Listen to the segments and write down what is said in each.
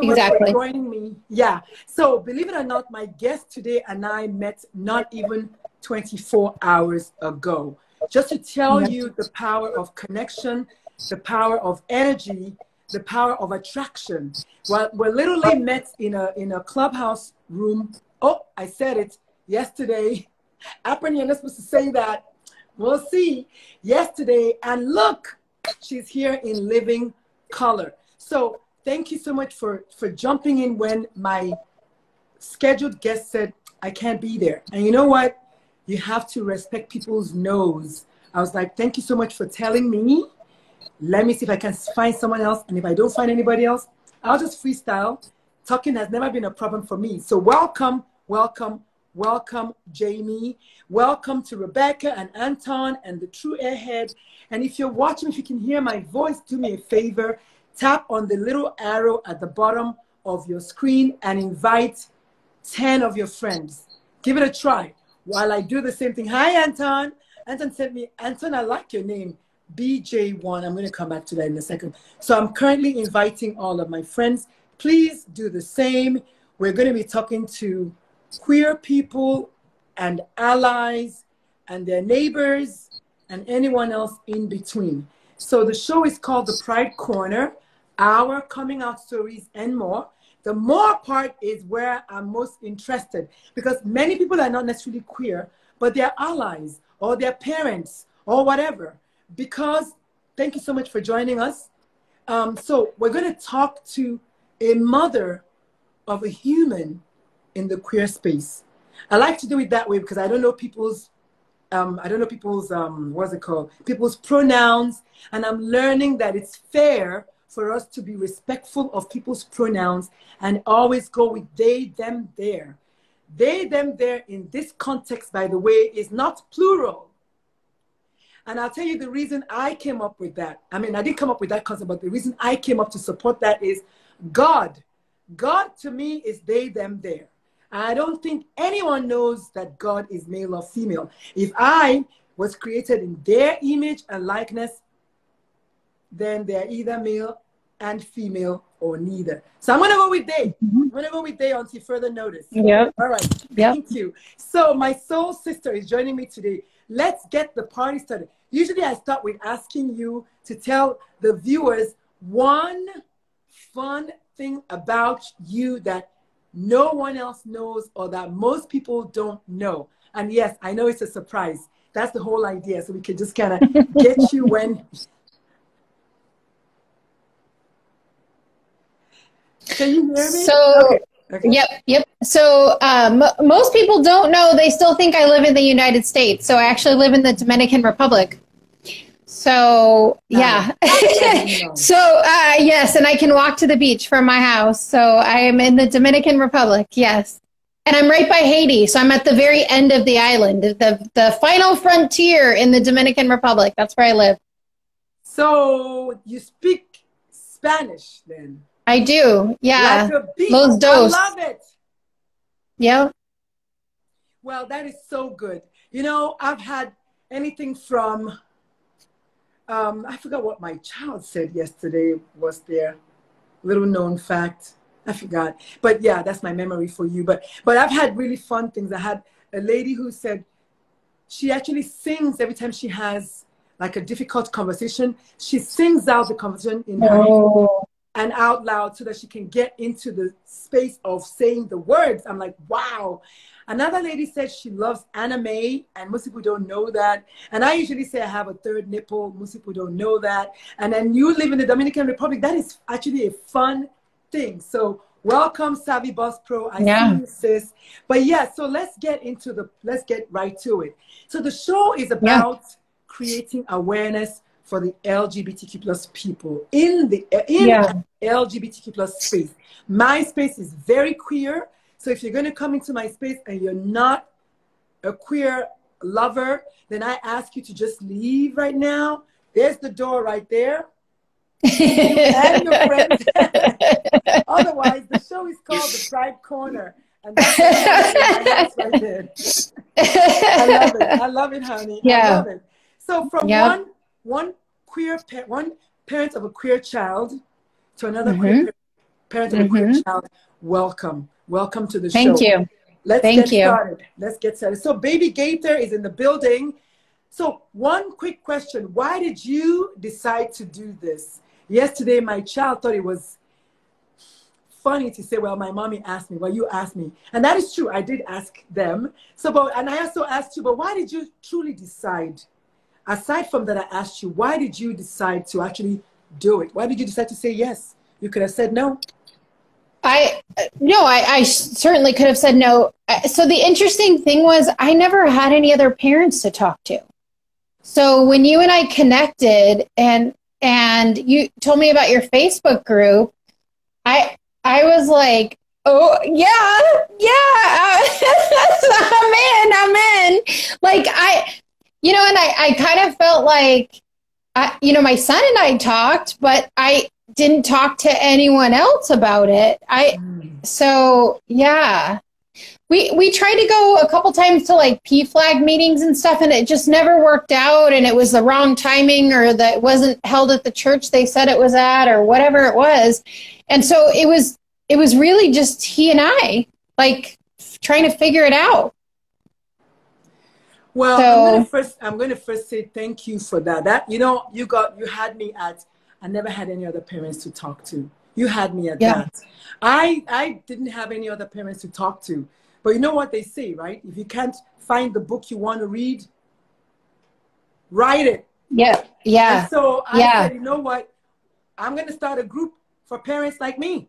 much for Exactly. joining me. Yeah. So believe it or not, my guest today and I met not even 24 hours ago. Just to tell you the power of connection, the power of energy, the power of attraction. Well, we literally met in a clubhouse room. Oh, I said it yesterday. Apparently, you're not supposed to say that. We'll see. Yesterday, and look, she's here in living color. So thank you so much for jumping in when my scheduled guest said I can't be there. And you know what? You have to respect people's no's. I was like, thank you so much for telling me. Let me see if I can find someone else. And if I don't find anybody else, I'll just freestyle. Talking has never been a problem for me. So welcome, welcome, welcome, Jamie. Welcome to Rebecca and Anton and the True Airhead. And if you're watching, if you can hear my voice, do me a favor. Tap on the little arrow at the bottom of your screen and invite 10 of your friends. Give it a try while I do the same thing. Hi, Anton. Anton sent me, Anton, I like your name, BJ1. I'm going to come back to that in a second. So I'm currently inviting all of my friends. Please do the same. We're going to be talking to queer people and allies and their neighbors and anyone else in between. So the show is called The Pride Corner, our coming out stories and more. The more part is where I'm most interested because many people are not necessarily queer, but they're allies or their parents or whatever. Because, thank you so much for joining us. So we're going to talk to a mother of a human in the queer space. I like to do it that way because I don't know people's what's it called? People's pronouns. And I'm learning that it's fair for us to be respectful of people's pronouns and always go with they, them, their. They, them, their in this context, by the way, is not plural. And I'll tell you the reason I came up with that. I mean, I didn't come up with that concept, but the reason I came up to support that is God. God to me is they, them, their. I don't think anyone knows that God is male or female. If I was created in their image and likeness, then they're either male and female or neither. So I'm going to go with they. I'm going to go with they until further notice. Yep. All right. Yep. Thank you. So my soul sister is joining me today. Let's get the party started. Usually I start with asking you to tell the viewers one fun thing about you that no one else knows or that most people don't know. And yes, I know it's a surprise. That's the whole idea. So we can just kind of get you when... Can you hear me? So, okay. Yep. So most people don't know. They still think I live in the United States. So I actually live in the Dominican Republic. So, yeah. So, yes, and I can walk to the beach from my house. So I am in the Dominican Republic, yes. And I'm right by Haiti. So I'm at the very end of the island, the final frontier in the Dominican Republic. That's where I live. So you speak Spanish then? I do, yeah. Like a beat. Los dos. I love it. Yeah. Well, that is so good. You know, I've had anything from, I forgot what my child said yesterday was their little known fact. I forgot. But yeah, that's my memory for you. But I've had really fun things. I had a lady who said she actually sings every time she has like a difficult conversation. She sings out the conversation in her head and out loud so that she can get into the space of saying the words. I'm like, wow. Another lady said she loves anime, and most people don't know that. And I usually say I have a third nipple. Most people don't know that. And then you live in the Dominican Republic. That is actually a fun thing. So welcome, Savvy Boss Pro. I see you, sis. But yeah, so let's get right to it. So the show is about creating awareness for the LGBTQ plus people in LGBTQ plus space. My space is very queer. So if you're going to come into my space and you're not a queer lover, then I ask you to just leave right now. There's the door right there. You and your friends. Otherwise, the show is called The Pride Corner. And that's my house right there. I love it. I love it, honey. Yeah. I love it. So from one parent of a queer child to another queer parent, parent of a queer child, welcome. Welcome to the show. Thank you. Let's get started. So Baby Gator is in the building. So one quick question. Why did you decide to do this? Yesterday, my child thought it was funny to say, well, my mommy asked me. Well, you asked me. And that is true. I did ask them. And I also asked you, but why did you truly decide? Aside from that, I asked you, why did you decide to actually do it? Why did you decide to say yes? You could have said no. I certainly could have said no. So the interesting thing was I never had any other parents to talk to. So when you and I connected and you told me about your Facebook group, I was like, oh yeah, I'm in. Like and I kind of felt like, my son and I talked, but I didn't talk to anyone else about it. So yeah, we tried to go a couple times to like PFLAG meetings and stuff, and it just never worked out, and it was the wrong timing, or that it wasn't held at the church they said it was at, or whatever it was. And so it was really just he and I, like, trying to figure it out. Well, I'm going to first say thank you for that. You had me at, I never had any other parents to talk to. You had me at that. I didn't have any other parents to talk to. But you know what they say, right? If you can't find the book you want to read, write it. Yeah. And so I said, you know what? I'm going to start a group for parents like me.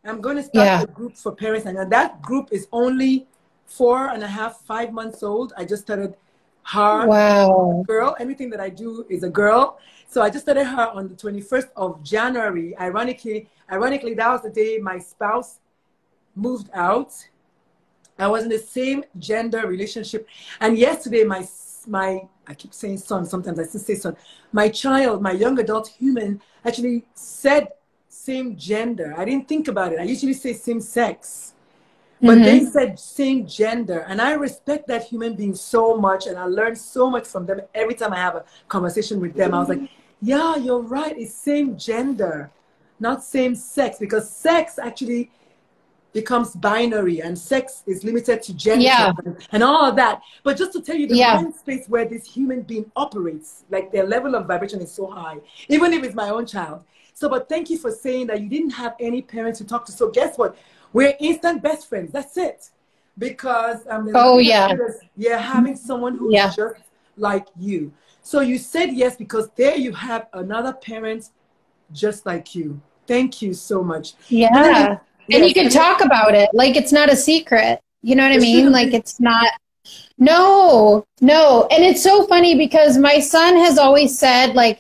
I'm going to start a group for parents. And that group is only 4.5, 5 months old. I just started her. Wow. Girl. Everything that I do is a girl. So I just started her on the 21st of January. Ironically, that was the day my spouse moved out. I was in the same gender relationship. And yesterday, my I keep saying son, sometimes I still say son. My child, my young adult human, actually said same gender. I didn't think about it. I usually say same sex. But they said same gender. And I respect that human being so much. And I learned so much from them every time I have a conversation with them. I was like, yeah, you're right. It's same gender, not same sex. Because sex actually becomes binary, and sex is limited to gender and all of that. But just to tell you the mind space where this human being operates, like their level of vibration is so high, even if it's my own child. So, but thank you for saying that you didn't have any parents to talk to. So guess what? We're instant best friends. That's it. Because having someone who is just like you. So you said yes because there you have another parent just like you. Thank you so much. Yeah. And you can talk about it. Like, it's not a secret. You know what I mean? Like, it's not. No. And it's so funny because my son has always said, like,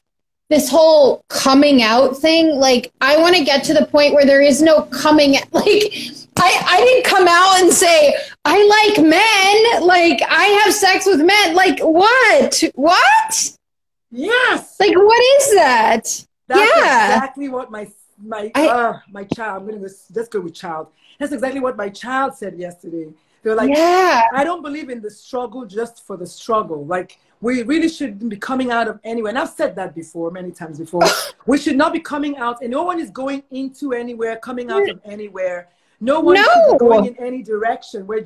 this whole coming out thing, like, I want to get to the point where there is no coming. Like, I didn't come out and say, I like men. Like, I have sex with men. Like, what? Yes. Like, what is that? That's exactly what my child, I'm going to just go with child. That's exactly what my child said yesterday. They were like, I don't believe in the struggle just for the struggle. Like, we really shouldn't be coming out of anywhere. And I've said that before, many times before. We should not be coming out, and no one is going into anywhere, coming out of anywhere. No one is going in any direction. We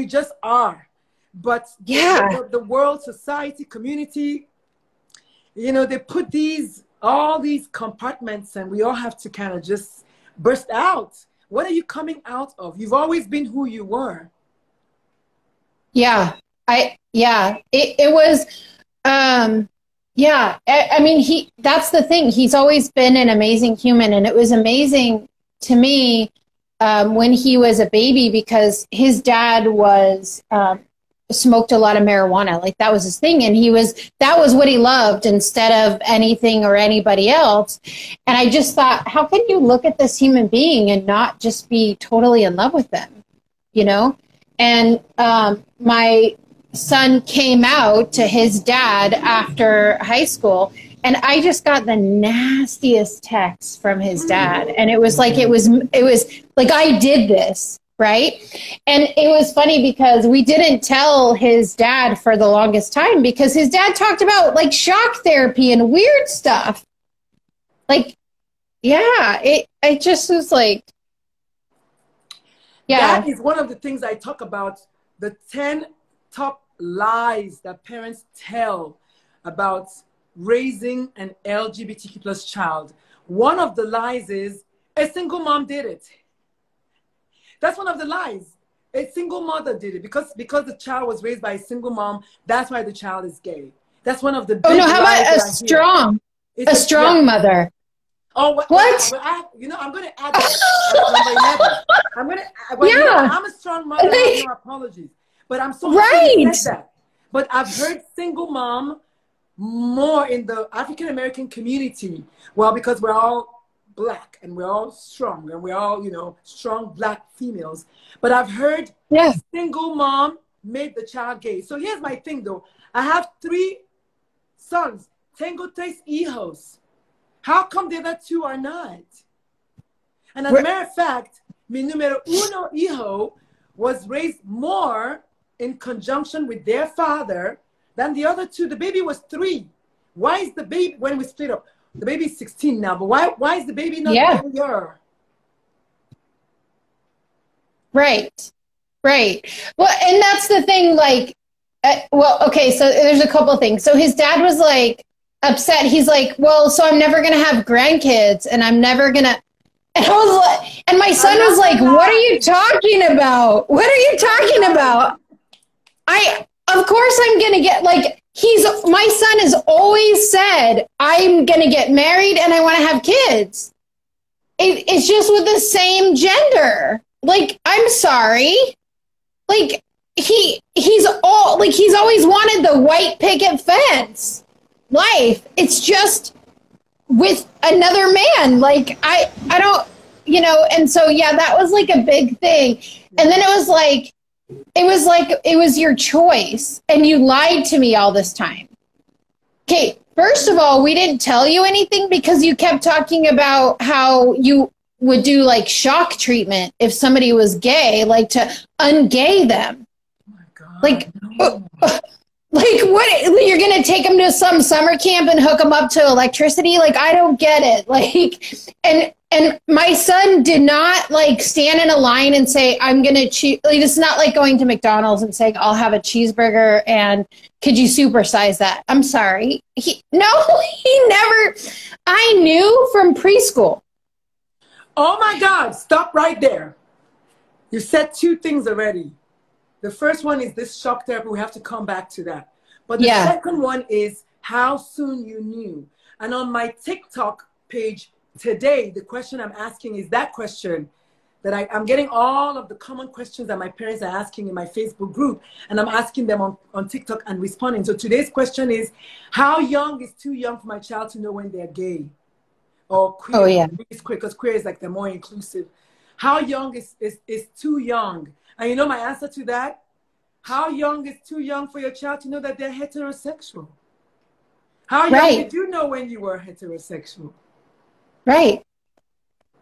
just are. But the world, society, community, they put all these compartments, and we all have to kind of just burst out. What are you coming out of? You've always been who you were. It was, I mean, that's the thing. He's always been an amazing human. And it was amazing to me when he was a baby, because his dad smoked a lot of marijuana. Like, that was his thing. And that was what he loved instead of anything or anybody else. And I just thought, how can you look at this human being and not just be totally in love with them? And my son came out to his dad after high school, and I just got the nastiest text from his dad. And it was like, it was like, I did this. Right. And it was funny because we didn't tell his dad for the longest time, because his dad talked about, like, shock therapy and weird stuff. Like, yeah, it just was like, yeah. That is one of the things I talk about, the 10 top lies that parents tell about raising an LGBTQ plus child. One of the lies is a single mom did it. That's one of the lies. A single mother did it because the child was raised by a single mom. That's why the child is gay. That's one of the big Oh no, how lies about a strong yeah. mother? Oh, what? I'm going to add that at number 11. I'm a strong mother. I have no apologies. But I'm so happy you said that. But I've heard single mom more in the African American community. Well, because we're all Black and we're all strong and we're all, strong Black females. But I've heard single mom made the child gay. So here's my thing though. I have 3 sons. Tengo 3 hijos. How come the other 2 are not? And as a matter of fact, mi número 1 hijo was raised more in conjunction with their father than the other 2. The baby was 3. Why is the baby, when we split up, the baby is 16 now, but why is the baby not younger? Right. Well, and that's the thing, like, okay, so there's a couple things. So his dad was like upset. He's like, well, so I'm never going to have grandkids and I'm never going to, and I was like, and my son was like, what are you talking about? What are you talking about? Of course I'm going to get, like, my son has always said, I'm going to get married and I want to have kids. It's just with the same gender. Like, I'm sorry. Like, he's always wanted the white picket fence life. It's just with another man. Like, I don't, and so, yeah, that was like a big thing. And then it was like, it was your choice and you lied to me all this time. Okay, first of all, we didn't tell you anything because you kept talking about how you would do like shock treatment if somebody was gay, like to ungay them. Oh my God, like, no. Like what? You're going to take them to some summer camp and hook them up to electricity? Like, I don't get it. Like, and my son did not like stand in a line and say, I'm going to choose. Like, it's not like going to McDonald's and saying, I'll have a cheeseburger and could you supersize that? I'm sorry. He never, I knew from preschool. Oh my God, stop right there. You said 2 things already. The first one is this shock therapy. We have to come back to that. But the second one is how soon you knew. And on my TikTok page today, the question I'm asking is that question that I'm getting all of the common questions that my parents are asking in my Facebook group. And I'm asking them on TikTok and responding. So today's question is, how young is too young for my child to know when they're gay? Or queer? Oh, yeah. It's queer because queer is like the more inclusive. How young is too young? And you know my answer to that? How young is too young for your child to know that they're heterosexual? How young did you know when you were heterosexual? Right.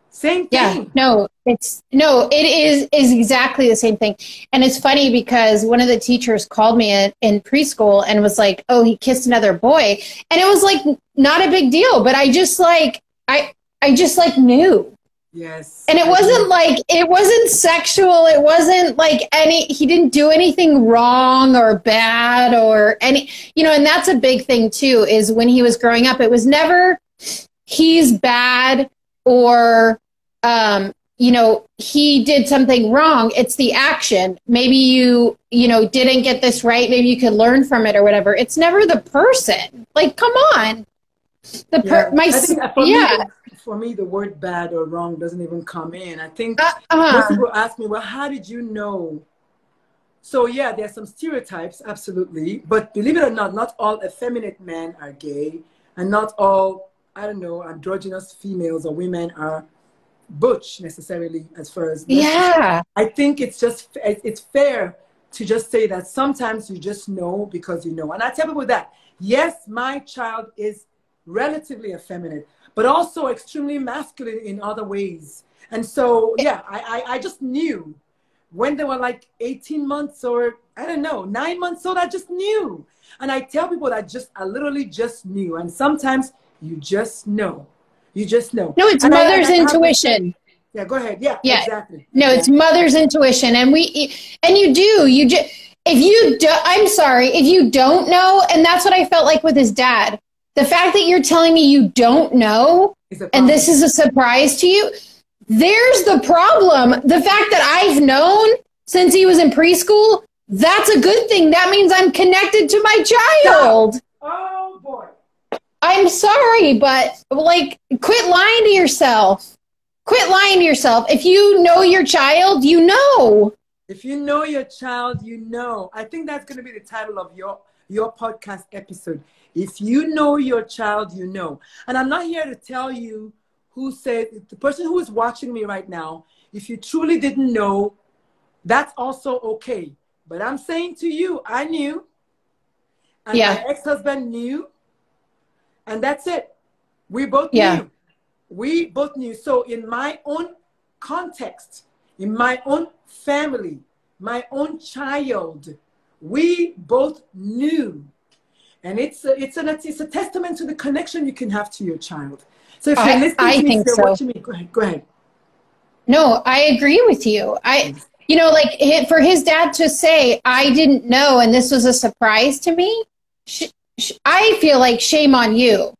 Same thing. Yeah, it is exactly the same thing. And it's funny because one of the teachers called me in preschool and was like, oh, he kissed another boy. And it was like, not a big deal, but I just like knew. Yes. And it wasn't sexual. It wasn't like he didn't do anything wrong or bad or any, and that's a big thing too, is when he was growing up, it was never he's bad or, he did something wrong. It's the action. Maybe you didn't get this right. Maybe you could learn from it or whatever. It's never the person. Like, come on. For me, the word bad or wrong doesn't even come in. I think most people ask me, well, how did you know? So yeah, there's some stereotypes, absolutely. But believe it or not, not all effeminate men are gay. And not all, androgynous females or women are butch necessarily as far as. Yeah. I think it's fair to just say that sometimes you just know because you know. And I tell people that, yes, my child is relatively effeminate, but also extremely masculine in other ways. And so, yeah, I just knew when they were like 18 months or, 9 months old, I just knew. And I tell people that I literally just knew. And sometimes you just know. You just know. No, it's mother's intuition. Yeah, go ahead. Yeah, yeah, exactly. No, it's mother's intuition. And you just, if you do, I'm sorry, if you don't know, and that's what I felt like with his dad. The fact that you're telling me you don't know, and this is a surprise to you, there's the problem. The fact that I've known since he was in preschool, that's a good thing. That means I'm connected to my child. Oh, boy. I'm sorry, but like, quit lying to yourself. Quit lying to yourself. If you know your child, you know. If you know your child, you know. I think that's going to be the title of your podcast episode. If you know your child, you know. And I'm not here to tell you who said, the person who is watching me right now, if you truly didn't know, that's also okay. But I'm saying to you, I knew. And my ex-husband knew. And that's it. We both knew. We both knew. So in my own context, in my own family, my own child, we both knew. And it's a testament to the connection you can have to your child. So if you're listening to me, what you mean? Go ahead. No, I agree with you. You know, like for his dad to say, I didn't know, and this was a surprise to me, I feel like shame on you.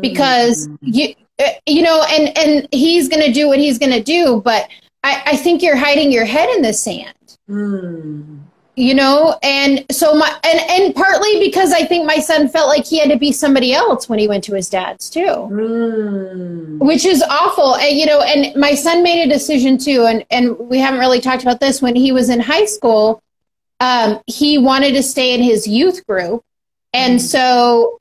Because you know, and he's going to do what he's going to do, but I think you're hiding your head in the sand. You know, and so and partly because I think my son felt like he had to be somebody else when he went to his dad's too, which is awful. And, you know, and my son made a decision too, and we haven't really talked about this. When he was in high school, he wanted to stay in his youth group, and so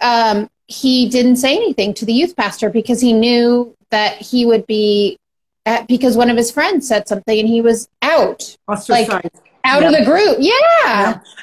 he didn't say anything to the youth pastor because he knew that he would be, because one of his friends said something and he was out. Ostracized. Like, out of the group.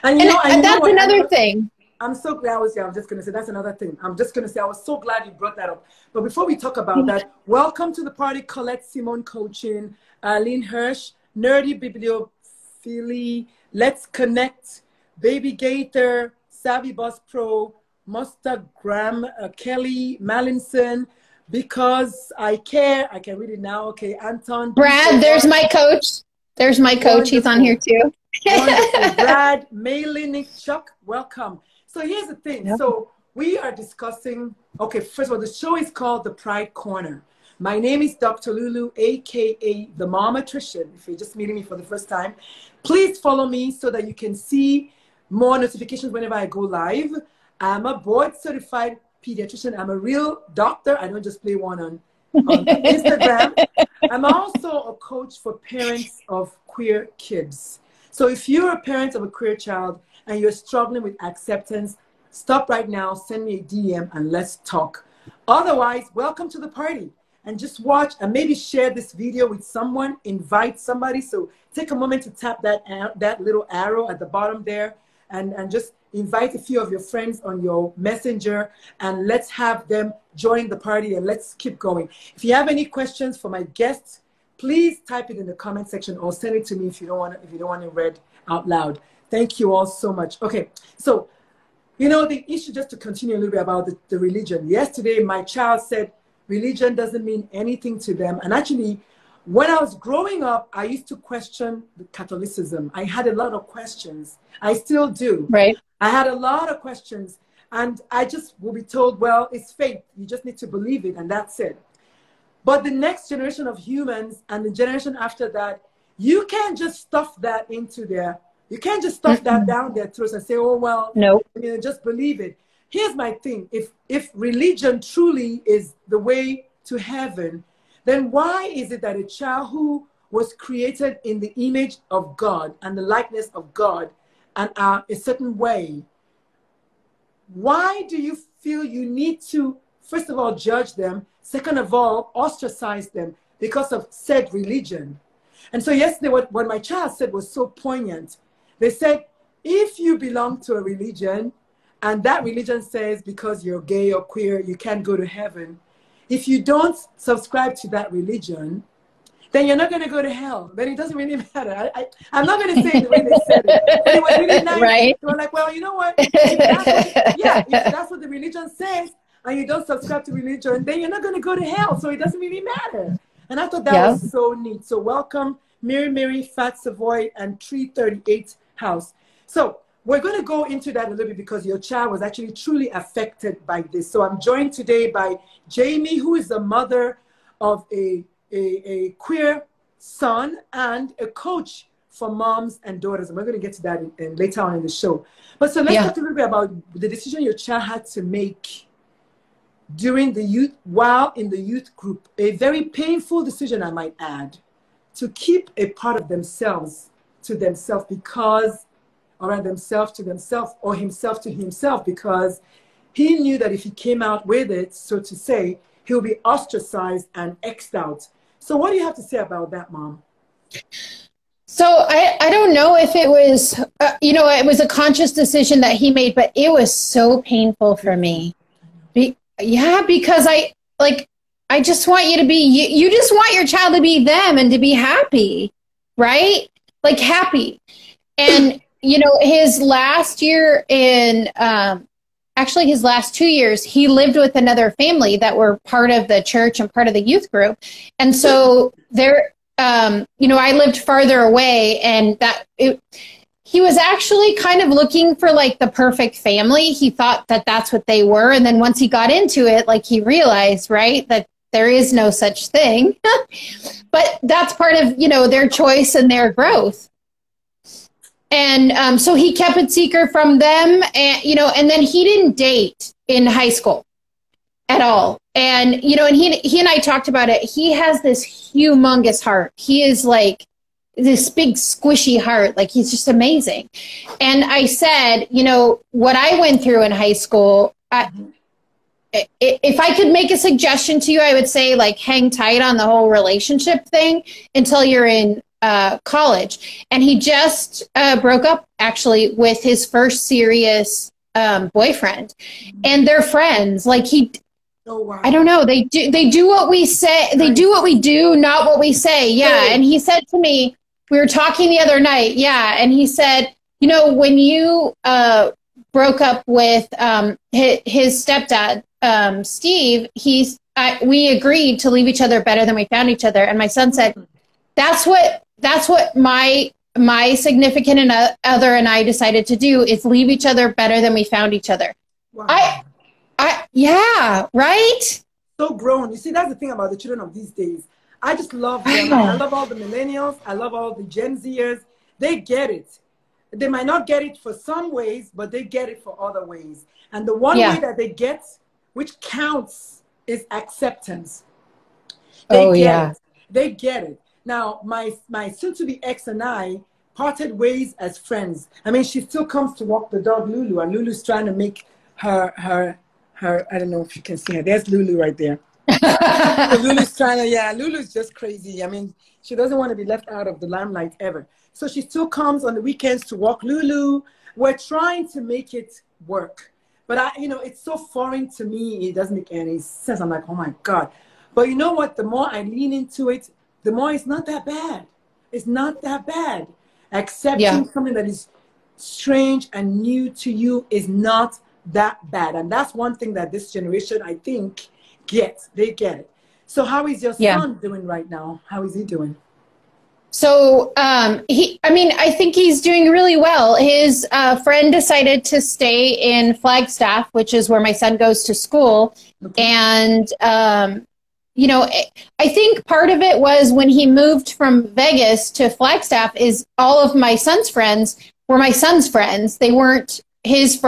And, and that's another thing. I'm so glad I was just going to say, that's another thing. I'm just going to say, I was so glad you brought that up. But before we talk about that, welcome to the party, Colette Simone Coaching, Arlene Hirsch, Nerdy Bibliophily, Let's Connect, Baby Gator, Savvy Boss Pro, Mustagram, Kelly Mallinson, Because I Care. I can read it now. Okay, Anton. Brad, there's my coach. There's my coach. Wonderful. He's on here too. Wonderful. Brad, Maylin, Chuck, welcome. So here's the thing. So we are discussing, okay, first of all, the show is called The Pride Corner. My name is Dr. Lulu, AKA The MOMATRICIAN. If you're just meeting me for the first time, please follow me so that you can see more notifications whenever I go live. I'm a board certified pediatrician. I'm a real doctor. I don't just play one on Instagram. I'm also a coach for parents of queer kids. So if you're a parent of a queer child and you're struggling with acceptance, stop right now, send me a DM and let's talk. Otherwise, welcome to the party, and just watch and maybe share this video with someone, invite somebody. So take a moment to tap that little arrow at the bottom there and just invite a few of your friends on your messenger and let's have them join the party and let's keep going. If you have any questions for my guests, please type it in the comment section or send it to me if you don't want it read out loud. Thank you all so much. Okay, so you know the issue, just to continue a little bit about the religion. Yesterday my child said religion doesn't mean anything to them, and actually when I was growing up, I used to question the Catholicism. I had a lot of questions. I still do. Right. I had a lot of questions, and I just will be told, well, it's faith. You just need to believe it, and that's it. But the next generation of humans and the generation after that, you can't just stuff that into there. You can't just stuff that down their throats and say, oh, well, no, you know, just believe it. Here's my thing. If religion truly is the way to heaven, then why is it that a child who was created in the image of God and the likeness of God and are a certain way, why do you feel you need to, first of all, judge them, second of all, ostracize them because of said religion? And so yesterday, what my child said was so poignant. They said, if you belong to a religion and that religion says because you're gay or queer, you can't go to heaven, if you don't subscribe to that religion, then you're not going to go to hell. Then it doesn't really matter. I'm not going to say it the way they said it. But it was really nice. Right. They were like, well, you know what? If that's what the religion says, and you don't subscribe to religion, then you're not going to go to hell. So it doesn't really matter. And I thought that was so neat. So welcome, Mary, Fat Savoy, and 338 House. So we're going to go into that a little bit because your child was actually truly affected by this. So I'm joined today by Jamie, who is the mother of a queer son and a coach for moms and daughters. And we're going to get to that later on in the show. But so let's talk a little bit about the decision your child had to make during the youth, while in the youth group. A very painful decision, I might add, to keep a part of themselves to themselves because, or themselves to themselves, or himself to himself, because he knew that if he came out with it, so to say, he'll be ostracized and X'd out. So what do you have to say about that, Mom? So I don't know if it was, it was a conscious decision that he made, but it was so painful for me. Because I just want you to be, you just want your child to be them and to be happy, right? Like happy. And, his last year in, actually his last 2 years, he lived with another family that were part of the church and part of the youth group. And so there, I lived farther away, and he was actually kind of looking for like the perfect family. He thought that that's what they were. And then once he got into it, like he realized, right, that there is no such thing, but that's part of, their choice and their growth. And so he kept it secret from them, and, and then he didn't date in high school at all. And, and he and I talked about it. He has this humongous heart. He is like this big squishy heart. Like he's just amazing. And I said, what I went through in high school, if I could make a suggestion to you, I would say like hang tight on the whole relationship thing until you're in college. And he just broke up actually with his first serious boyfriend, and they're friends. Like oh, wow. I don't know. They do what we say. They do what we do, not what we say. Yeah. And he said to me, we were talking the other night. Yeah. And he said, when you broke up with his stepdad, Steve, we agreed to leave each other better than we found each other. And my son said, that's what my significant other and I decided to do, is leave each other better than we found each other. Wow. Yeah, right? So grown. You see, that's the thing about the children of these days. I just love them. I love all the millennials. I love all the Gen Zers. They get it. They might not get it for some ways, but they get it for other ways. And the one way that they get, which counts, is acceptance. They get it. They get it. Now, my soon-to-be ex and I parted ways as friends. I mean, she still comes to walk the dog, Lulu, and Lulu's trying to make her, I don't know if you can see her. There's Lulu right there. So Lulu's trying to, Lulu's just crazy. I mean, she doesn't want to be left out of the limelight ever. So she still comes on the weekends to walk Lulu. We're trying to make it work. But it's so foreign to me. It doesn't make any sense. I'm like, oh my God. But you know what? The more I lean into it, the more it's not that bad. It's not that bad. Accepting something that is strange and new to you is not that bad. And that's one thing that this generation, I think, gets. They get it. So how is your son doing right now? How is he doing? So I think he's doing really well. His friend decided to stay in Flagstaff, which is where my son goes to school. Okay. And, I think part of it was when he moved from Vegas to Flagstaff is all of my son's friends were my son's friends. They weren't his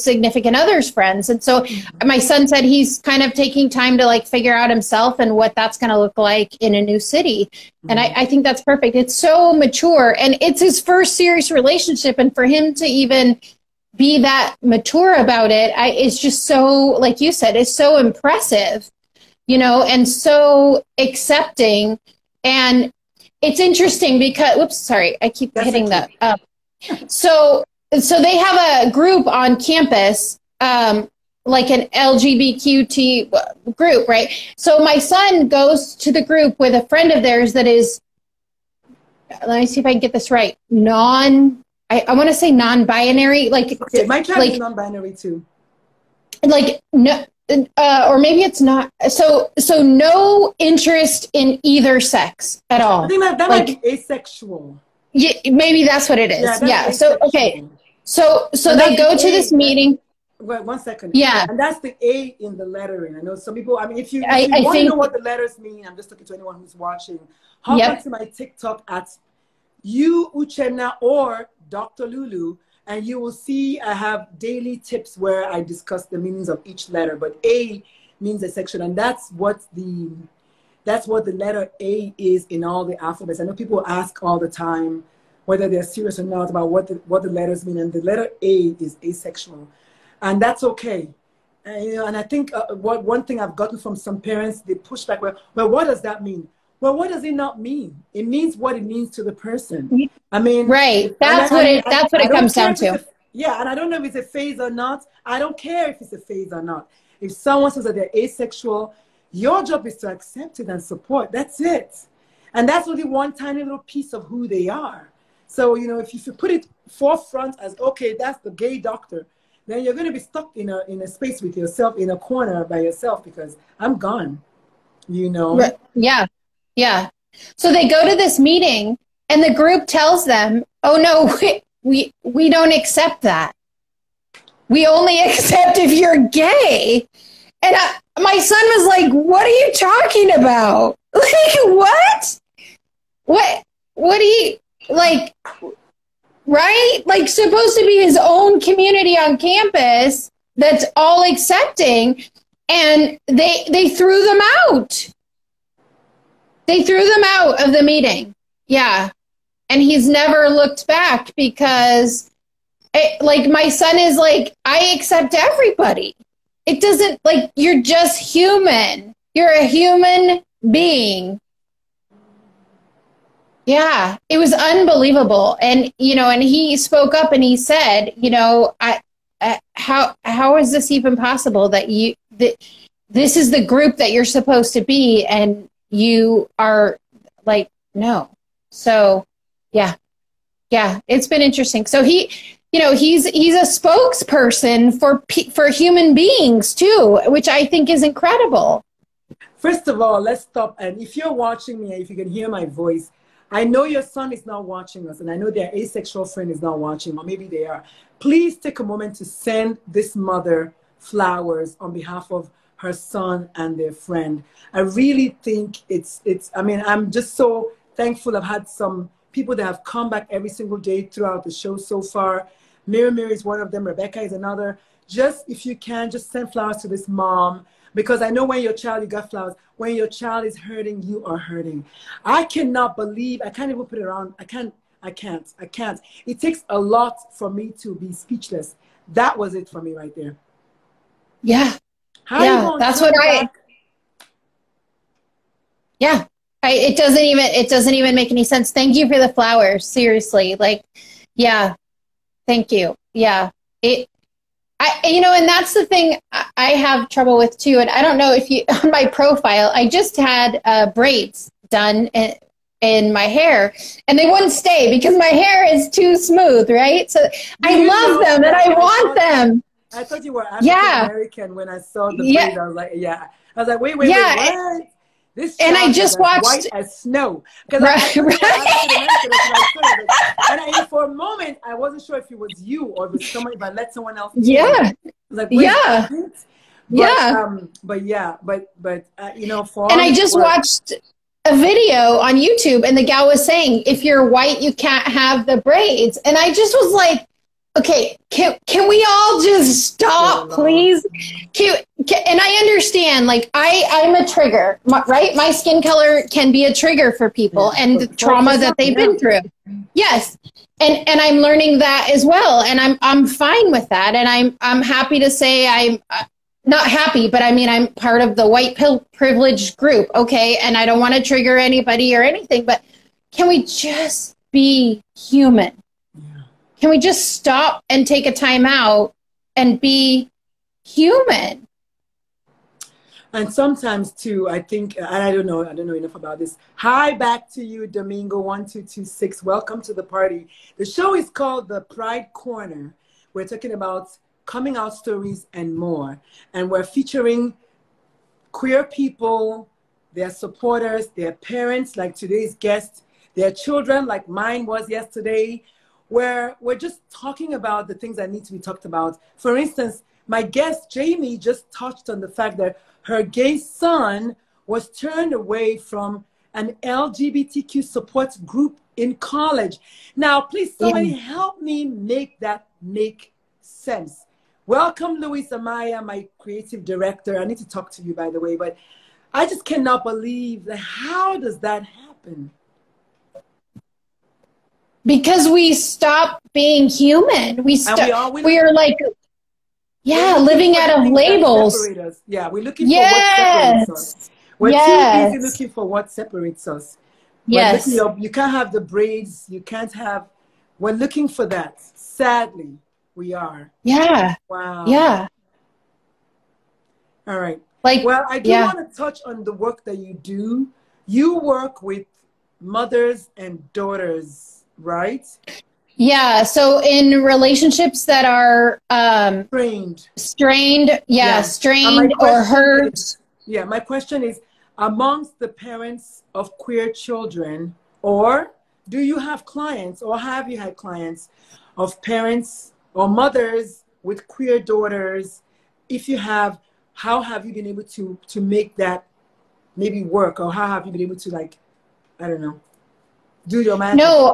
significant other's friends. And so my son said he's kind of taking time to like figure out himself and what that's going to look like in a new city. And I think that's perfect. It's so mature, and it's his first serious relationship. And for him to even be that mature about it, it's just so, like you said, it's so impressive, and so accepting. And it's interesting because, whoops, sorry, I keep hitting that up. So they have a group on campus, like an LGBTQ group, right? So my son goes to the group with a friend of theirs that is, let me see if I can get this right, I want to say non-binary, like, okay, my child is non-binary too. Like, no, or maybe it's not. So no interest in either sex at all. I think that like, might be asexual. Yeah, maybe that's what it is. Yeah. So okay. So they go to this meeting. Wait, 1 second. Yeah. And that's the A in the lettering. I know some people, I mean, if you want to know what the letters mean, I'm just talking to anyone who's watching. Hop onto my TikTok at Uchenna or Dr. Lulu, and you will see I have daily tips where I discuss the meanings of each letter. But A means a section, and that's what the letter A is in all the alphabets. I know people ask all the time whether they're serious or not about what the letters mean, and the letter A is asexual. And that's okay. And I think one thing I've gotten from some parents, they push back, well, what does that mean? Well, what does it not mean? It means what it means to the person. I mean, right. That's what it comes down to. Yeah, and I don't know if it's a phase or not. I don't care if it's a phase or not. If someone says that they're asexual, your job is to accept it and support. That's it. And that's only one tiny little piece of who they are. So, you know, if you put it forefront as, okay, that's the gay doctor, then you're going to be stuck in a space with yourself, in a corner by yourself, because I'm gone, you know? Yeah, yeah. So they go to this meeting, and the group tells them, oh, no, we don't accept that. We only accept if you're gay. And my son was like, what are you talking about? Like, what do you, like... Right? Like, supposed to be his own community on campus that's all accepting, and they threw them out. They threw them out of the meeting. Yeah. And he's never looked back because, like, my son is like, I accept everybody. It doesn't, like, you're just human. You're a human being. Yeah, it was unbelievable. And, you know, and he spoke up and he said, you know, how is this even possible that this is the group that you're supposed to be and you are like, no. So, yeah, it's been interesting. So he, you know, he's a spokesperson for human beings too, which I think is incredible. First of all, let's stop. And if you're watching me, if you can hear my voice, I know your son is not watching us, and I know their asexual friend is not watching, or maybe they are. Please take a moment to send this mother flowers on behalf of her son and their friend. I really think I mean, I'm just so thankful. I've had some people that have come back every single day throughout the show so far. Mary is one of them. Rebecca is another. Just, if you can, just send flowers to this mom. Because I know when your child, you got flowers. When your child is hurting, you are hurting. I cannot believe, I can't even put it around. I can't. It takes a lot for me to be speechless. That was it for me right there. Yeah. That's what yeah. It doesn't even make any sense. Thank you for the flowers. Seriously. Like, yeah. Thank you. Yeah. You know, and that's the thing I have trouble with too. And I don't know if you, on my profile, I just had braids done in my hair, and they wouldn't stay because my hair is too smooth, right? So I love them and I want them. I thought you were African American when I saw the braids. I was like, I was like, wait, what? This and I just watched white as snow. Because and for a moment, I wasn't sure if it was you or if it was somebody, but let someone else. Yeah. Like, yeah. But you know, and I just watched a video on YouTube, and the gal was saying, if you're white, you can't have the braids. And I just was like, okay, can we all just stop, please? And I understand, like, I'm a trigger, right? My skin color can be a trigger for people and the trauma that they've been through. Yes. And I'm learning that as well. And I'm fine with that. And I'm happy to say I'm not happy, but I mean, I'm part of the white privileged group. Okay. And I don't want to trigger anybody or anything, but can we just be human? Can we just stop and take a time out and be human? And sometimes too, I think, and I don't know enough about this. Hi, back to you, Domingo1226. Welcome to the party. The show is called The Pride Corner. We're talking about coming out stories and more. And we're featuring queer people, their supporters, their parents, like today's guest, their children, like mine was yesterday, where we're just talking about the things that need to be talked about. For instance, my guest, Jamie, just touched on the fact that her gay son was turned away from an LGBTQ support group in college. Now, please, somebody help me make that make sense. Welcome, Louise Amaya, my creative director. I need to talk to you, by the way, but I just cannot believe that. How does that happen? Because we stop being human. We are like, living out of labels. Yeah, we're looking for what separates us. We're too busy looking for what separates us. Yes. You can't have the braids. You can't have, we're looking for that. Sadly, we are. Yeah. Wow. Yeah. All right. Like, well, I do want to touch on the work that you do. You work with mothers and daughters, right? Yeah. So in relationships that are strained, strained or hurt. My question is, amongst the parents of queer children, or do you have clients, or have you had clients of parents or mothers with queer daughters? If you have, how have you been able to make that maybe work, or how have you been able to, like, I don't know, do your magic? No,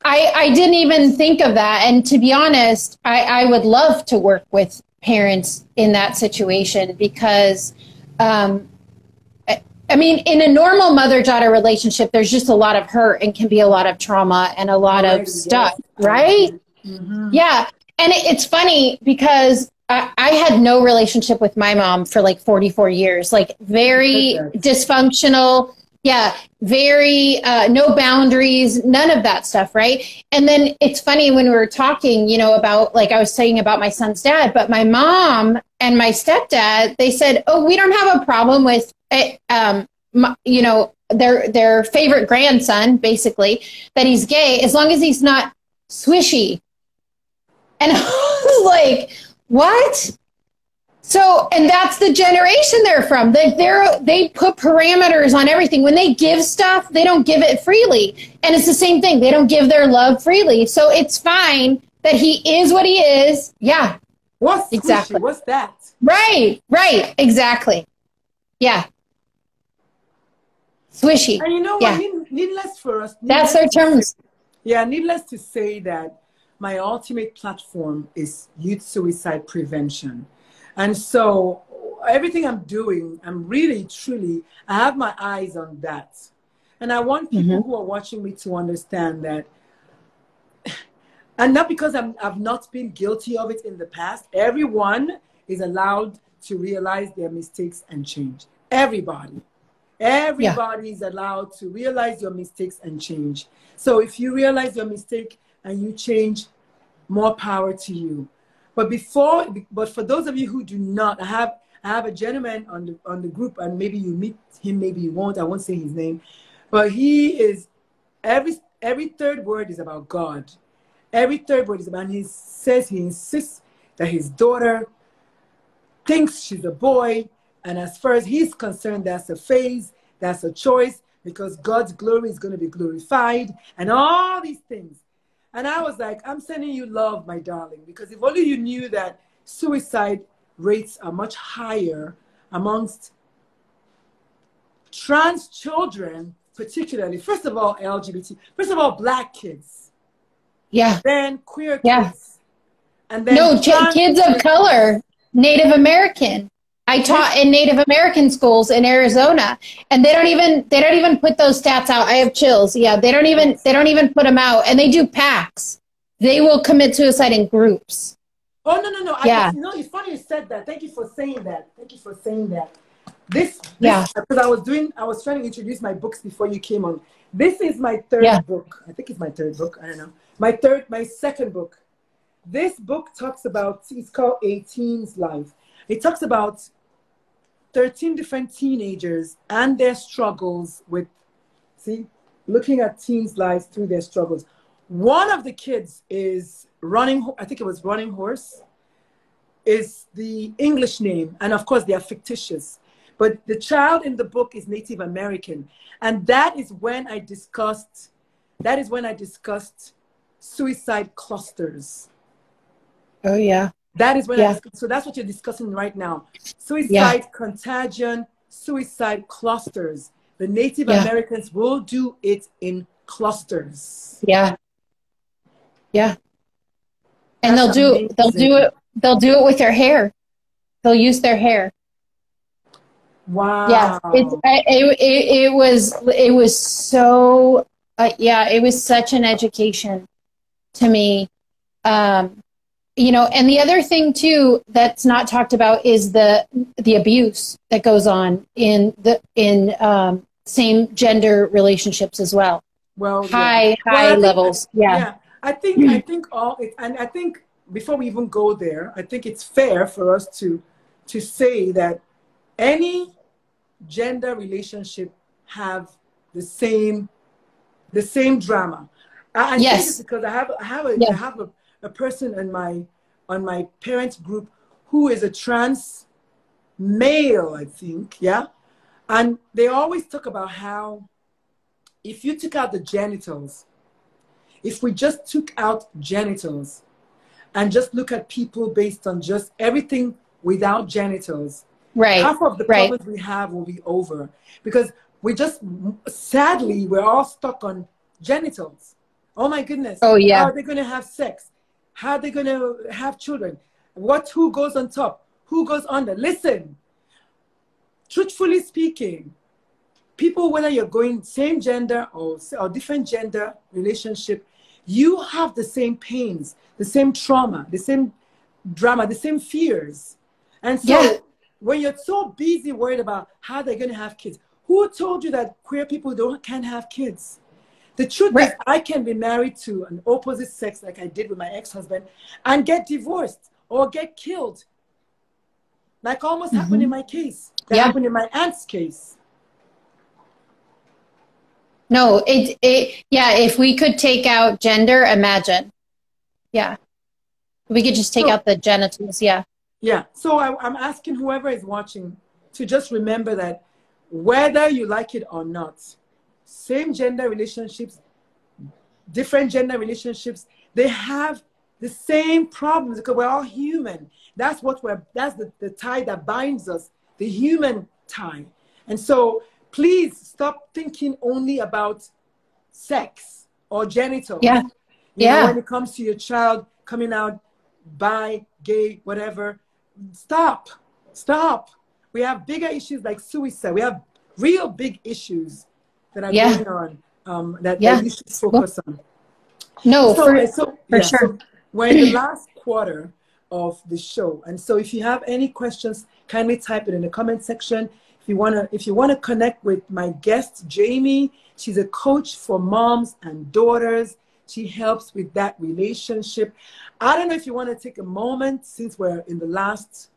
I didn't even think of that. And to be honest, I would love to work with parents in that situation because, I mean, in a normal mother-daughter relationship, there's just a lot of hurt and can be a lot of trauma and a lot of stuff, right? Mm-hmm. Yeah. And it's funny because I had no relationship with my mom for like 44 years, like very dysfunctional. Yeah. Very, no boundaries, none of that stuff. Right. And then it's funny when we were talking, about, like I was saying about my son's dad, but my mom and my stepdad, they said, oh, we don't have a problem with their favorite grandson, basically, that he's gay, as long as he's not swishy. And I was like, what? So, and that's the generation they're from. They put parameters on everything. When they give stuff, they don't give it freely. And it's the same thing. They don't give their love freely. So it's fine that he is what he is. Yeah. What's exactly? Squishy? What's that? Right. Exactly. Yeah. Swishy. And you know what? Needless for us. That's their terms. Needless to say that my ultimate platform is youth suicide prevention. And so everything I'm doing, I'm really, truly, I have my eyes on that. And I want people who are watching me to understand that, and not because I've not been guilty of it in the past, everyone is allowed to realize their mistakes and change. Everybody is allowed to realize your mistakes and change. So if you realize your mistake and you change, more power to you. But for those of you who do not, I have a gentleman on the group, and maybe you meet him, maybe you won't. I won't say his name, but he is every third word is about God. Every third word is about. And he insists that his daughter thinks she's a boy, and as far as he's concerned, that's a phase, that's a choice, because God's glory is going to be glorified, and all these things. And I was like, I'm sending you love, my darling, because if only you knew that suicide rates are much higher amongst trans children, particularly, first of all, LGBT, first of all, Black kids. Yeah. Then queer kids. And then kids of color, Native American. I taught in Native American schools in Arizona, and they don't even put those stats out. I have chills. Yeah, they don't even put them out, and they do packs. They will commit suicide in groups. Oh no! Yeah. It's funny you said that. Thank you for saying that. This because I was trying to introduce my books before you came on. This is my third book. I think it's my third book. I don't know. My second book. This book talks about. It's called A Teen's Life. It talks about 13 different teenagers and their struggles with, looking at teens' lives through their struggles. One of the kids is running, I think it was running horse. is the English name, and of course they are fictitious. But the child in the book is Native American, and that is when I discussed suicide clusters. Oh yeah. That is when so that's what you're discussing right now. Suicide contagion, suicide clusters. The Native Americans will do it in clusters. Yeah. Yeah. And they'll do it with their hair. They'll use their hair. Wow. Yeah. It was so it was such an education to me. You know, and the other thing too that's not talked about is the abuse that goes on in same gender relationships as well. Well, high levels. I think all it, and I think before we even go there, I think it's fair for us to say that any gender relationship have the same drama. I say this because I have a person on my parents group who is a trans male, I think, and they always talk about how if you took out the genitals, if we just took out genitals and just look at people based on just everything without genitals, half of the problems we have will be over, because we just, sadly, we're all stuck on genitals. Oh my goodness. Oh yeah. How are they going to have sex? How are they going to have children? Who goes on top? Who goes under? Listen, truthfully speaking, people, whether you're going same gender or different gender relationship, you have the same pains, the same trauma, the same drama, the same fears. And so when you're so busy worried about how they're going to have kids, who told you that queer people can't have kids? The truth is, I can be married to an opposite sex like I did with my ex-husband and get divorced or get killed. Like almost happened in my case. That happened in my aunt's case. No, if we could take out gender, imagine. Yeah. We could just take out the genitals, Yeah, so I'm asking whoever is watching to just remember that whether you like it or not, same gender relationships, different gender relationships, they have the same problems because we're all human. That's the tie that binds us, the human tie. And so please stop thinking only about sex or genitals. You know, when it comes to your child coming out bi, gay, whatever, stop. We have bigger issues like suicide. We have real big issues that are going on that you should focus on. No, for sure. So we're in the last quarter of the show, and so if you have any questions, kindly type it in the comment section. If you wanna connect with my guest Jamie, she's a coach for moms and daughters. She helps with that relationship. I don't know if you want to take a moment, since we're in the last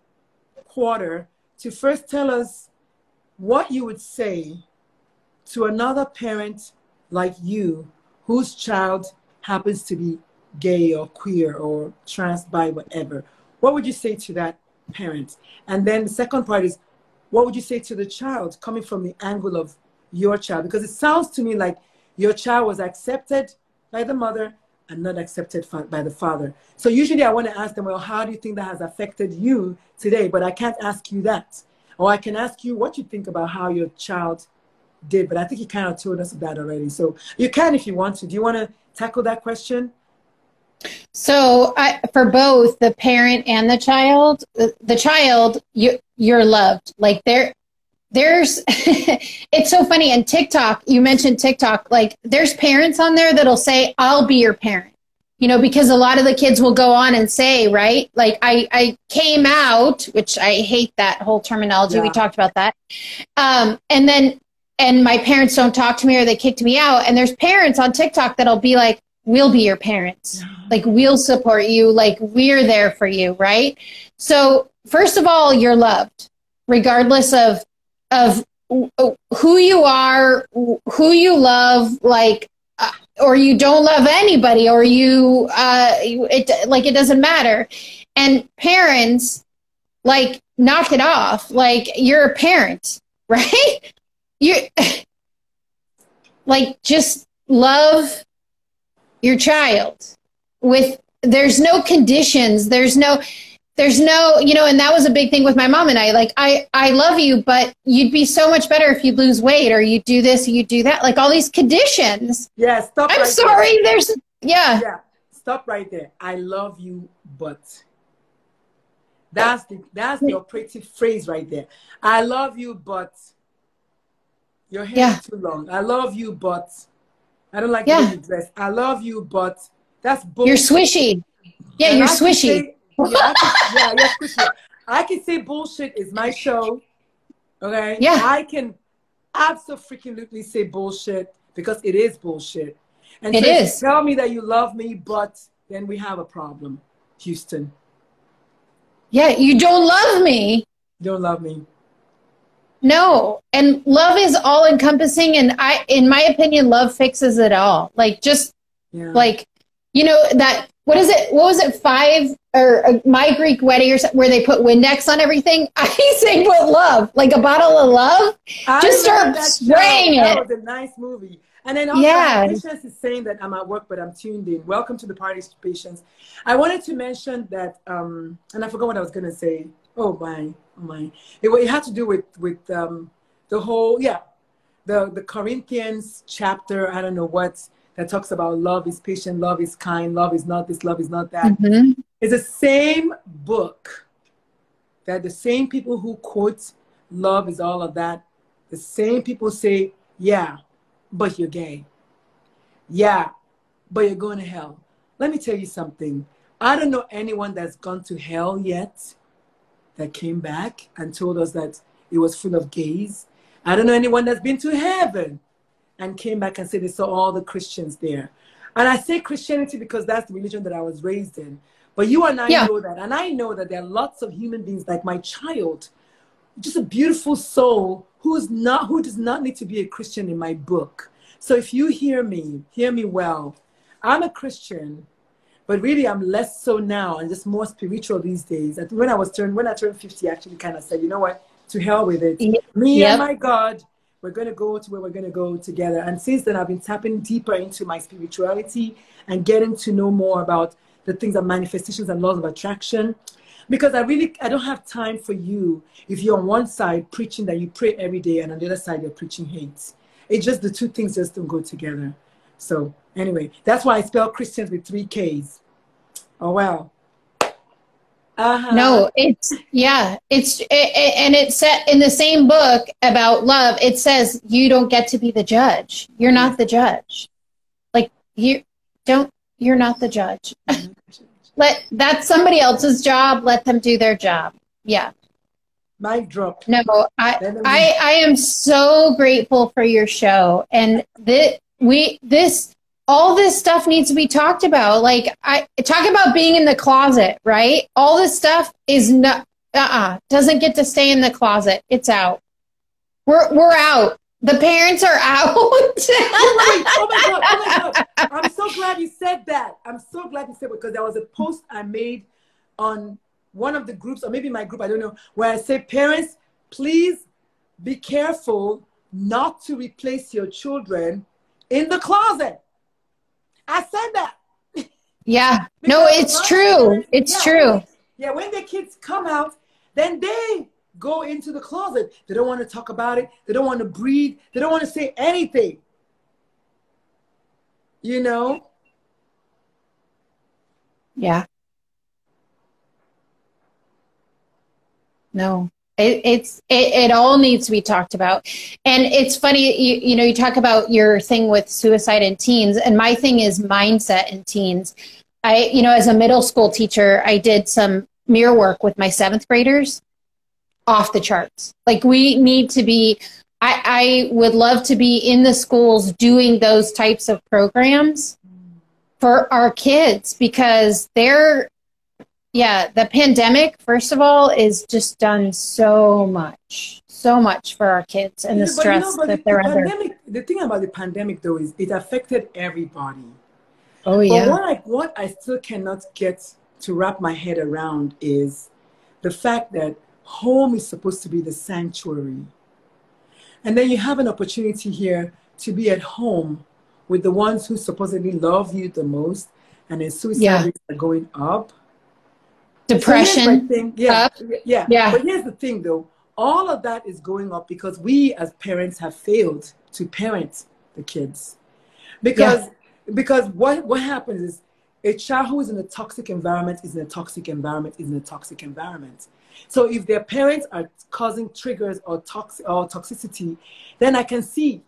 quarter, to first tell us what you would say to another parent like you whose child happens to be gay or queer or trans, bi, whatever. What would you say to that parent? And then the second part is, what would you say to the child coming from the angle of your child? Because it sounds to me like your child was accepted by the mother and not accepted by the father. So usually I want to ask them, well, how do you think that has affected you today? But I can't ask you that. Or I can ask you what you think about how your child did. But I think you kind of told us that already. So you can if you want to. Do you want to tackle that question? So for both the parent and the child, you're loved. Like there's, it's so funny. And TikTok, you mentioned TikTok, like there's parents on there that'll say, I'll be your parent, you know, because a lot of the kids will go on and say, right, like I came out, which I hate that whole terminology. We talked about that. And my parents don't talk to me or they kicked me out. And there's parents on TikTok that'll be like, we'll be your parents. Like, we'll support you. Like, we're there for you. Right. So first of all, you're loved regardless of who you are, who you love, like, or you don't love anybody, or it doesn't matter. And parents, like, knock it off. Like, you're a parent, right? You like, just love your child with, there's no conditions. There's no, you know, and that was a big thing with my mom and I. Like, I love you, but you'd be so much better if you lose weight, or you do this, or you do that. Like, all these conditions. Yeah, stop. I'm sorry. There's, yeah. Stop right there. I love you, but that's the operative phrase right there. I love you, but your hair is too long. I love you, but I don't like the way you dress. I love you, but that's bullshit. You're swishy. Yeah, and you're swishy. You're squishy. I can say bullshit is my show. Okay? Yeah. I can absolutely say bullshit because it is bullshit. And it so is. Tell me that you love me, but then we have a problem, Houston. Yeah, you don't love me. You don't love me. No. And love is all encompassing. And in my opinion, love fixes it all. Like, just like, you know, that, what was it, 5 or My Greek Wedding or something, where they put Windex on everything? I say put love, like a bottle of love. Just start spraying it. That was a nice movie. And then also, Patience is saying that I'm at work, but I'm tuned in. Welcome to the party, Patience. I wanted to mention that, and I forgot what I was going to say. Oh my. It had to do with the whole, the Corinthians chapter, I don't know what, that talks about love is patient, love is kind, love is not this, love is not that. Mm-hmm. It's the same book that the same people who quote love is all of that, the same people say, yeah, but you're gay. Yeah, but you're going to hell. Let me tell you something. I don't know anyone that's gone to hell yet that came back and told us that it was full of gays. I don't know anyone that's been to heaven and came back and said they saw all the Christians there. And I say Christianity because that's the religion that I was raised in. But you and I know that. And I know that there are lots of human beings like my child, just a beautiful soul who does not need to be a Christian in my book. So if you hear me well. I'm a Christian, but really I'm less so now and just more spiritual these days. When I turned 50, I actually kind of said, you know what, to hell with it. Me and my God, we're going to go to where we're going to go together. And since then, I've been tapping deeper into my spirituality and getting to know more about the things of manifestations and laws of attraction. Because I don't have time for you if you're on one side preaching that you pray every day and on the other side you're preaching hate. It's just the two things just don't go together. So anyway, that's why I spell Christians with 3 Ks. Oh, wow. No, and it's set in the same book about love. It says you don't get to be the judge. You're not the judge. Like, you're not the judge. That's somebody else's job. Let them do their job. Yeah. Mic drop. No, I am so grateful for your show, and all this stuff needs to be talked about. Like, I talk about being in the closet, right? All this stuff is not, doesn't get to stay in the closet. It's out. We're out. The parents are out. Oh my God. I'm so glad you said that. I'm so glad you said it, because there was a post I made on one of the groups, or maybe my group, I don't know, where I say, parents, please be careful not to replace your children in the closet. I said that. Yeah. No, it's true. It's true. Yeah, when the kids come out, then they go into the closet. They don't want to talk about it. They don't want to breathe. They don't want to say anything. You know? Yeah. No. It all needs to be talked about. And it's funny, you talk about your thing with suicide in teens, and my thing is mindset in teens. As a middle school teacher, I did some mirror work with my 7th graders. Off the charts. Like, we need to be, I would love to be in the schools doing those types of programs for our kids, because the pandemic, first of all, is just done so much for our kids, and the stress that they're under. The thing about the pandemic, though, is it affected everybody. Oh, yeah. But what I still cannot get to wrap my head around is the fact that home is supposed to be the sanctuary. And then you have an opportunity here to be at home with the ones who supposedly love you the most, and then suicide rates are going up. Depression. So yeah. But here's the thing, though. All of that is going up because we as parents have failed to parent the kids. Because what happens is a child who is in a toxic environment is in a toxic environment is in a toxic environment. So if their parents are causing triggers or toxicity, then I can see.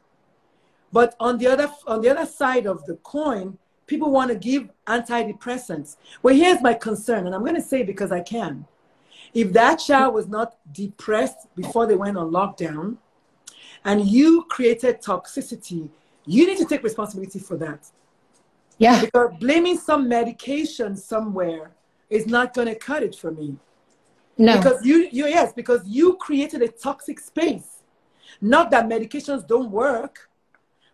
But on the other side of the coin, people want to give antidepressants. Well, here's my concern, and I'm going to say it because I can. If that child was not depressed before they went on lockdown, and you created toxicity, you need to take responsibility for that. Yeah. Because blaming some medication somewhere is not going to cut it for me. No. Because because you created a toxic space. Not that medications don't work,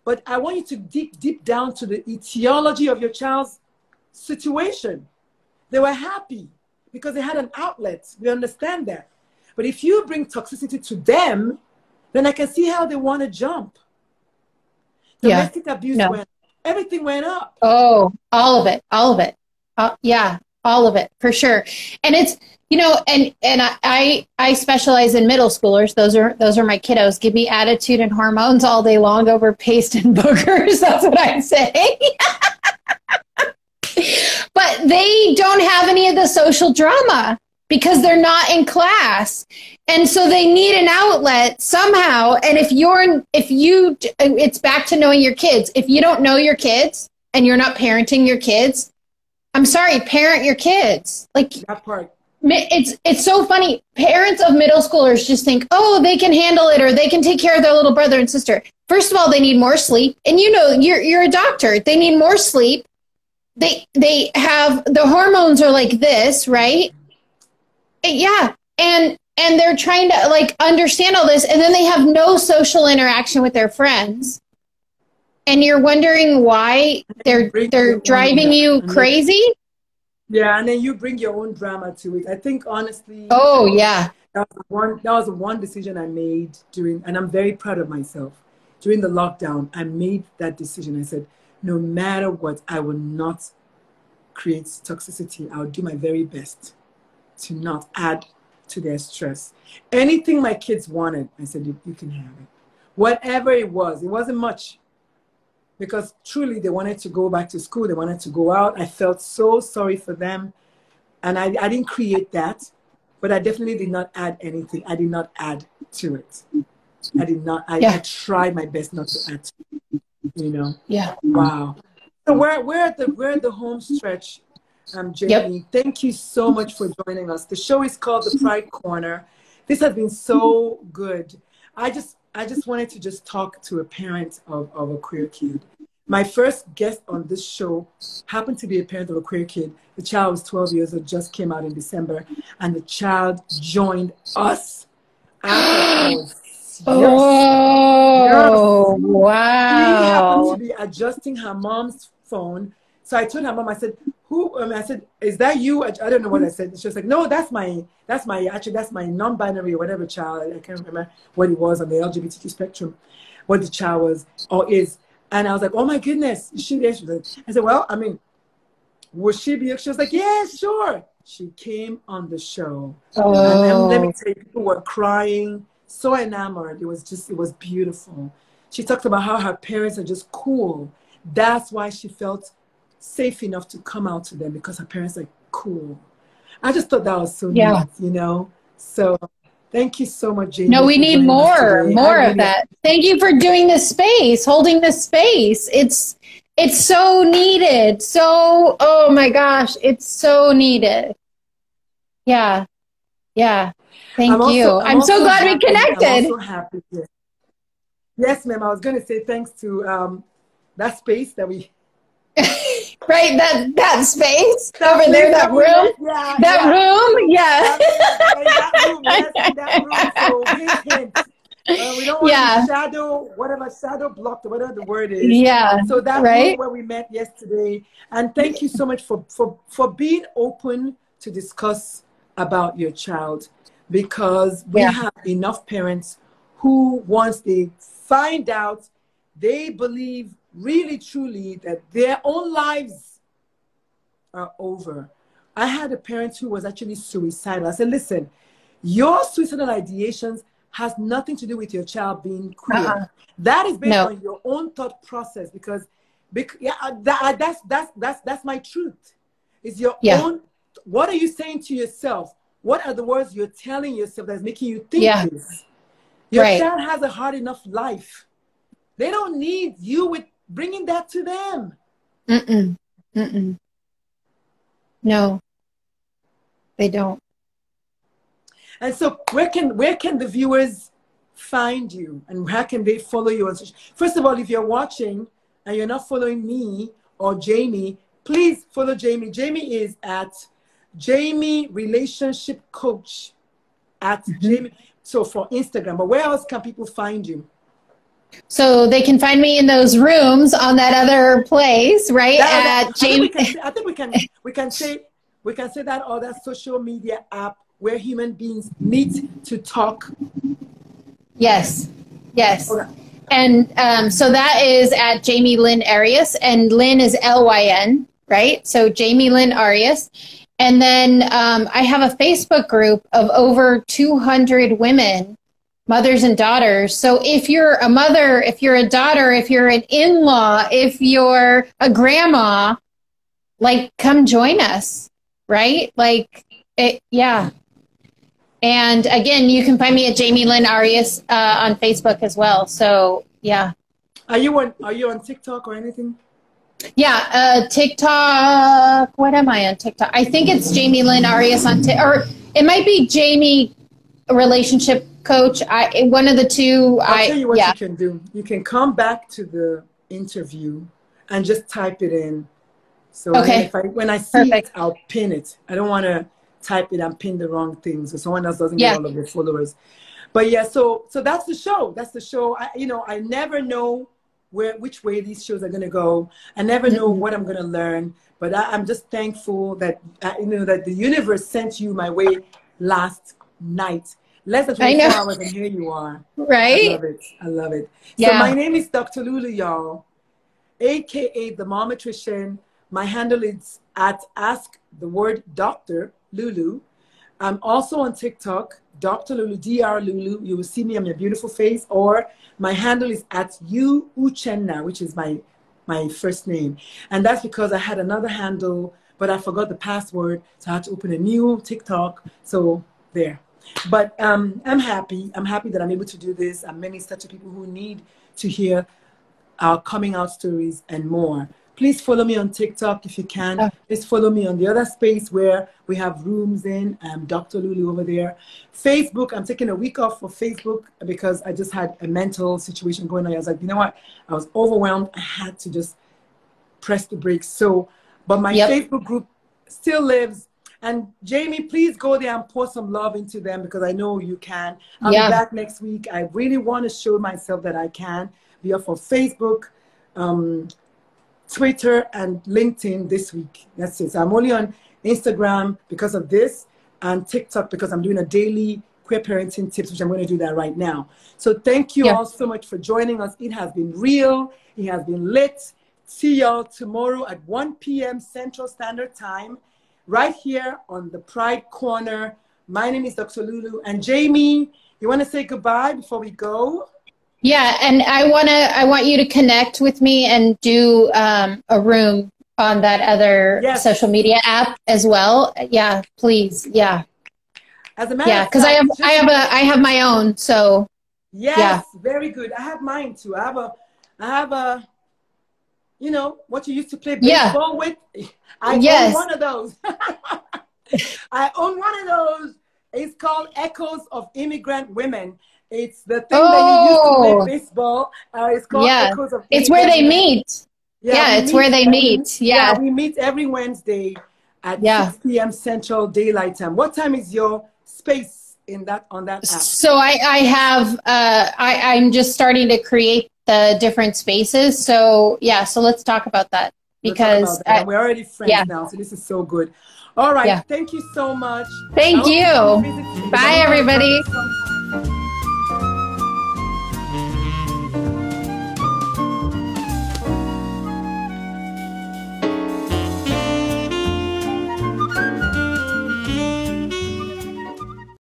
but I want you to dig deep down to the etiology of your child's situation. They were happy because they had an outlet. We understand that. But if you bring toxicity to them, then I can see how they want to jump. Domestic abuse went up. Everything went up. Oh, all of it. All of it. Yeah, all of it, for sure. And it's, you know, and I specialize in middle schoolers. Those are my kiddos. Give me attitude and hormones all day long over paste and boogers. That's what I say. But they don't have any of the social drama because they're not in class. And so they need an outlet somehow. And it's back to knowing your kids. If you don't know your kids and you're not parenting your kids, I'm sorry, parent your kids. Like, that part. It's so funny. Parents of middle schoolers just think, oh, they can handle it or they can take care of their little brother and sister. First of all, they need more sleep. And you know, you're a doctor. They need more sleep. They have, the hormones are like this, right? Yeah. And they're trying to like understand all this. And then they have no social interaction with their friends. And you're wondering why they're driving you crazy. Yeah. And then you bring your own drama to it. I think honestly. Oh yeah. That was one decision I made and I'm very proud of myself. During the lockdown, I made that decision. I said, no matter what, I will not create toxicity. I'll do my very best to not add to their stress. Anything my kids wanted, I said, you can have it. Whatever it wasn't much. Because truly, they wanted to go back to school. They wanted to go out. I felt so sorry for them. And I didn't create that. But I definitely did not add anything. I did not add to it. I did not. I tried my best not to add to it. You know? Yeah. Wow. So we're at the home stretch, Jamie. Yep. Thank you so much for joining us. The show is called The Pride Corner. This has been so good. I just wanted to just talk to a parent of a queer kid. My first guest on this show happened to be a parent of a queer kid. The child was 12 years old, just came out in December, and the child joined us after Oh, wow. She happened to be adjusting her mom's phone. So I told her mom, I said, I said, is that you? I don't know what I said. She was like, no, that's my non-binary or whatever child. I can't remember what it was on the LGBTQ spectrum, what the child was or is. And I was like, oh my goodness, is she there? She was like, I said, well, I mean, would she be? She was like, yeah, sure. She came on the show. Oh. And let me tell you, people were crying. So enamored. It was beautiful. She talked about how her parents are just cool. That's why she felt safe enough to come out to them, because her parents are cool. I just thought that was so neat, you know? So thank you so much, Jamie. No, we need more of that. Thank you for doing this space, holding this space. It's so needed. So, oh my gosh, it's so needed. Yeah. Yeah. Thank you. I'm so glad we connected. I'm also happy. Yes, ma'am. I was going to say thanks to that space that we... Right, that space over there, that room. That room, yeah. That room, yes, that room. So hint. We don't want to be shadow, whatever, shadow blocked, or whatever the word is. Yeah. So that right. room where we met yesterday. And thank you so much for being open to discuss about your child, because we have enough parents who, once they find out, they believe really truly that their own lives are over. I had a parent who was actually suicidal. I said, listen, your suicidal ideations has nothing to do with your child being queer. That is based on your own thought process, because that's my truth. It's your own. What are you saying to yourself? What are the words you're telling yourself that's making you think this? Your child has a hard enough life. They don't need you with bringing that to them. No, they don't. And so where can the viewers find you, and how can they follow you on social? First of all, if you're watching and you're not following me or Jamie, please follow Jamie. Jamie is at Jamie Relationship Coach at Jamie. So for Instagram, but where else can people find you? So they can find me in those rooms on that other place, right? I think we can say that other social media app where human beings meet to talk. Yes. Okay. And so that is at Jamie Lynn Arias, and Lynn is Lyn, right? So Jamie Lynn Arias. And then I have a Facebook group of over 200 women, mothers and daughters. So if you're a mother, if you're a daughter, if you're an in-law, if you're a grandma, like, come join us, right? Like, And again, you can find me at Jamie Lynn Arias on Facebook as well. So yeah. Are you on TikTok or anything? Yeah, TikTok. What am I on TikTok? I think it's Jamie Lynn Arias on or it might be Jamie Relationship Coach. One of the two. I'll tell you what you can do. You can come back to the interview and just type it in. So when I see it, I'll pin it. I don't want to type it and pin the wrong thing so someone else doesn't get all of their followers. But yeah, so that's the show. That's the show. I never know which way these shows are going to go. I never know what I'm going to learn, but I'm just thankful that that the universe sent you my way last night. Less than 24 hours and here you are. Right? I love it. So my name is Dr. Lulu, y'all, aka the MOMATRICIAN. My handle is at Ask the Word Dr. Lulu. I'm also on TikTok, Dr. Lulu, Dr. Lulu. You will see me on my beautiful face, or my handle is at Uchenna, which is my first name. And that's because I had another handle, but I forgot the password, so I had to open a new TikTok. So there. But I'm happy. I'm happy that I'm able to do this. I'm minister to people who need to hear our coming out stories and more. Please follow me on TikTok if you can. Please follow me on the other space where we have rooms in. Dr. Lulu over there. Facebook, I'm taking a week off for Facebook because I just had a mental situation going on. I was like, you know what? I was overwhelmed. I had to just press the brakes. So, but my Facebook group still lives. And Jamie, please go there and pour some love into them because I know you can. I'll be back next week. I really want to show myself that I can be off of Facebook, Twitter, and LinkedIn this week. That's it. So I'm only on Instagram because of this, and TikTok because I'm doing a daily queer parenting tips, which I'm going to do that right now. So thank you all so much for joining us. It has been real. It has been lit. See y'all tomorrow at 1 p.m. Central Standard Time, right here on the Pride Corner. My name is Dr. Lulu. And Jamie, you want to say goodbye before we go? Yeah, and I want you to connect with me and do a room on that other social media app as well. Yeah, please. Yeah. As a matter of fact, because I have my own. So very good. I have mine too. I have a what you used to play baseball with. I own one of those. I own one of those. It's called Echoes of Immigrant Women. It's the thing that you used to play baseball. It's called Echoes of Immigrant It's where they meet. It's where they meet. We meet every Wednesday at 6 p.m. Central Daylight Time. What time is your space on that app? So I have I'm just starting to create the different spaces. So yeah, so let's talk about that because we're already friends now, so this is so good. All right, thank you so much. Thank you. Bye, everybody.